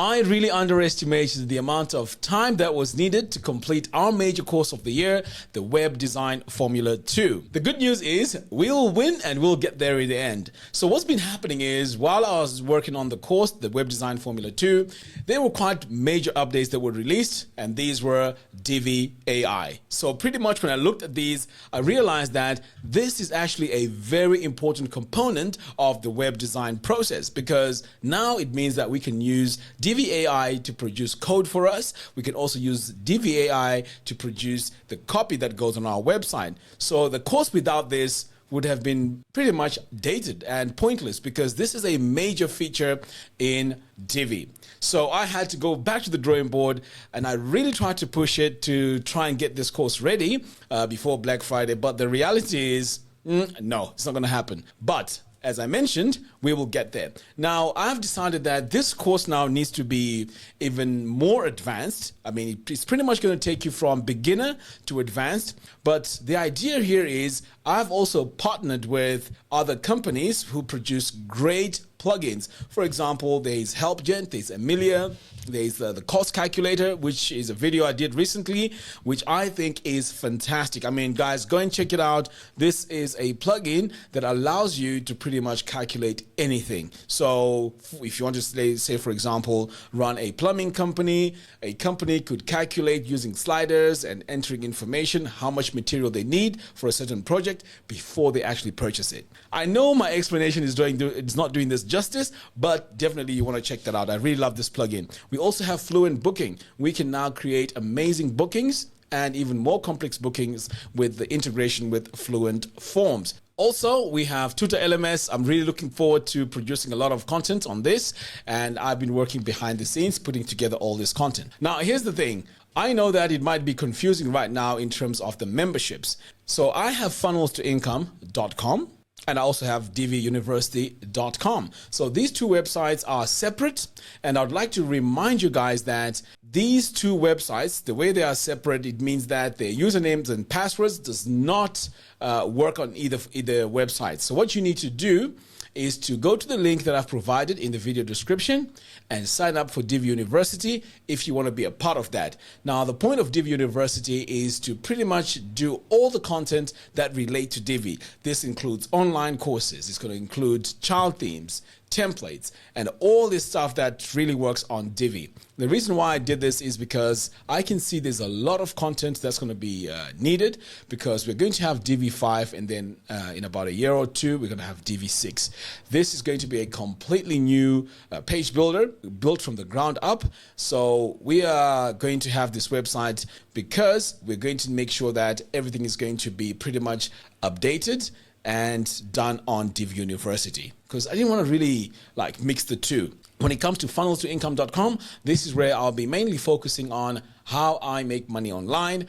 I really underestimated the amount of time that was needed to complete our major course of the year, the Web Design Formula 2. The good news is we'll win and we'll get there in the end. So what's been happening is while I was working on the course, the Web Design Formula 2, there were quite major updates that were released, and these were Divi AI. So pretty much when I looked at these, I realized that this is actually a very important component of the web design process, because now it means that we can use Divi AI to produce code for us. We can also use Divi AI to produce the copy that goes on our website. So the course without this would have been pretty much dated and pointless, because this is a major feature in Divi. So I had to go back to the drawing board, and I really tried to push it to try and get this course ready before Black Friday. But the reality is, no, it's not going to happen. But as I mentioned, we will get there. Now, I've decided that this course now needs to be even more advanced. I mean, it's pretty much going to take you from beginner to advanced. But the idea here is I've also partnered with other companies who produce great plugins. For example, there's HelpGen, there's Amelia, there's the cost calculator, which is a video I did recently, which I think is fantastic. I mean, guys, go and check it out. This is a plugin that allows you to pretty much calculate anything. So if you want to say, for example, run a plumbing company, a company could calculate using sliders and entering information how much material they need for a certain project before they actually purchase it. I know my explanation is not doing this justice, but definitely you want to check that out. I really love this plugin. We also have Fluent Booking. We can now create amazing bookings and even more complex bookings with the integration with Fluent Forms. Also, we have Tutor LMS. I'm really looking forward to producing a lot of content on this, and I've been working behind the scenes putting together all this content. Now, here's the thing. I know that it might be confusing right now in terms of the memberships. So I have funnelstoincome.com. and I also have diviuniversity.com. So these two websites are separate, and I'd like to remind you guys that these two websites, the way they are separate, it means that their usernames and passwords does not work on either website. So what you need to do is to go to the link that I've provided in the video description and sign up for Divi University if you want to be a part of that. Now, the point of Divi University is to pretty much do all the content that relate to Divi. This includes online courses. It's going to include child themes, templates, and all this stuff that really works on Divi. The reason why I did this is because I can see there's a lot of content that's going to be needed, because we're going to have Divi 5, and then in about a year or two, we're going to have Divi 6. This is going to be a completely new page builder built from the ground up. So we are going to have this website because we're going to make sure that everything is going to be pretty much updated and done on Divi University, because I didn't want to really mix the two. When it comes to funnelstoincome.com, this is where I'll be mainly focusing on how I make money online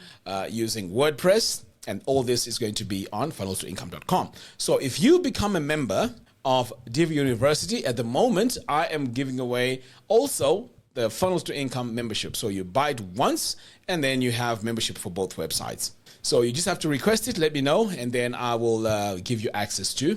using WordPress, and all this is going to be on funnelstoincome.com. So if you become a member of Divi University, at the moment I am giving away also the Funnels to Income membership. So you buy it once and then you have membership for both websites. So you just have to request it, let me know, and then I will give you access to,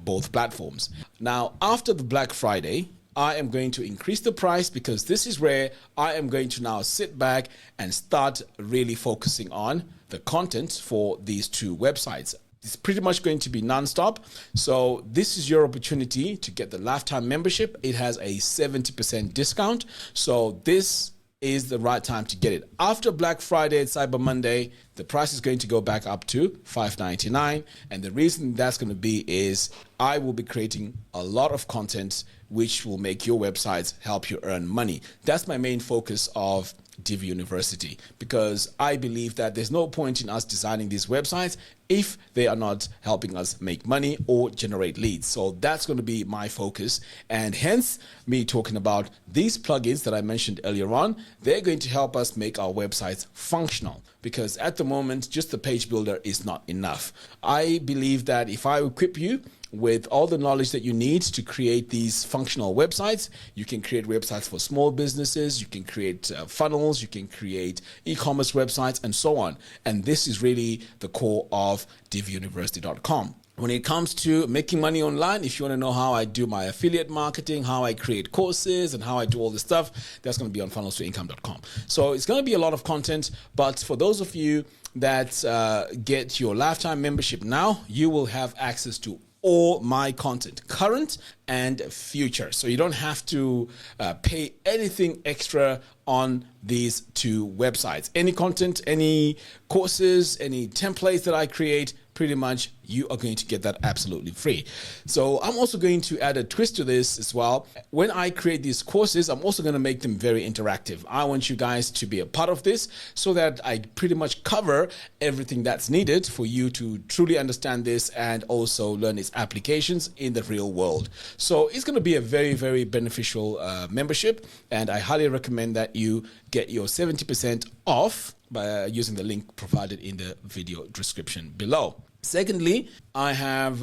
both platforms. Now, after the Black Friday, I am going to increase the price, because this is where I am going to now sit back and start really focusing on the content for these two websites. It's pretty much going to be non-stop. So this is your opportunity to get the lifetime membership. It has a 70% discount. So this is the right time to get it. After Black Friday and Cyber Monday, the price is going to go back up to $5.99. And the reason that's going to be is I will be creating a lot of content which will make your websites help you earn money. That's my main focus of Divi University, because I believe that there's no point in us designing these websites if they are not helping us make money or generate leads. So that's going to be my focus, and hence me talking about these plugins that I mentioned earlier on. They're going to help us make our websites functional, because at the moment just the page builder is not enough. I believe that if I equip you with all the knowledge that you need to create these functional websites, you can create websites for small businesses, you can create funnels, you can create e-commerce websites, and so on. And this is really the core of diviuniversity.com. when it comes to making money online, if you want to know how I do my affiliate marketing, how I create courses, and how I do all this stuff, that's going to be on funnelstoincome.com. So it's going to be a lot of content, but for those of you that get your lifetime membership now, you will have access to all my content, current and future. So you don't have to pay anything extra on these two websites. Any content, any courses, any templates that I create, pretty much you are going to get that absolutely free. So I'm also going to add a twist to this as well. When I create these courses, I'm also going to make them very interactive. I want you guys to be a part of this so that I pretty much cover everything that's needed for you to truly understand this and also learn its applications in the real world. So it's going to be a very, very beneficial membership, and I highly recommend that you get your 70% off by using the link provided in the video description below. Secondly, I have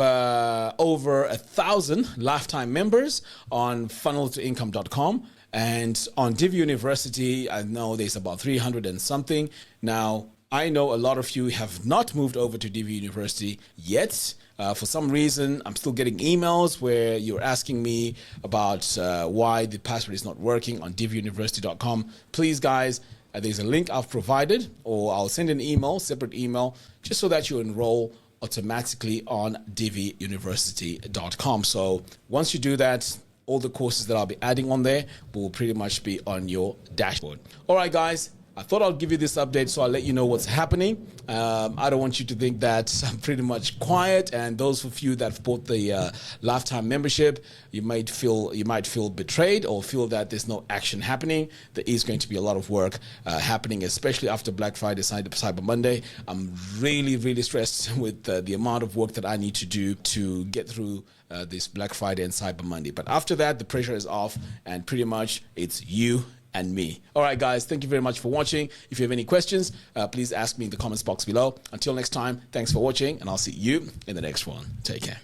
over 1,000 lifetime members on funneltoincome.com, and on Divi University, I know there's about 300 and something. Now, I know a lot of you have not moved over to Divi University yet. For some reason, I'm still getting emails where you're asking me about why the password is not working on diviuniversity.com. Please, guys, there's a link I've provided, or I'll send an email, separate email, just so that you enroll automatically on diviuniversity.com. So once you do that, all the courses that I'll be adding on there will pretty much be on your dashboard. All right, guys. I thought I'll give you this update so I'll let you know what's happening. I don't want you to think that I'm pretty much quiet, and those of you that have bought the lifetime membership, you might feel betrayed or feel that there's no action happening. There is going to be a lot of work happening, especially after Black Friday, Cyber Monday. I'm really, really stressed with the amount of work that I need to do to get through this Black Friday and Cyber Monday. But after that, the pressure is off, and pretty much it's you and me. All right, guys, thank you very much for watching. If you have any questions, please ask me in the comments box below. Until next time, thanks for watching, and I'll see you in the next one. Take care.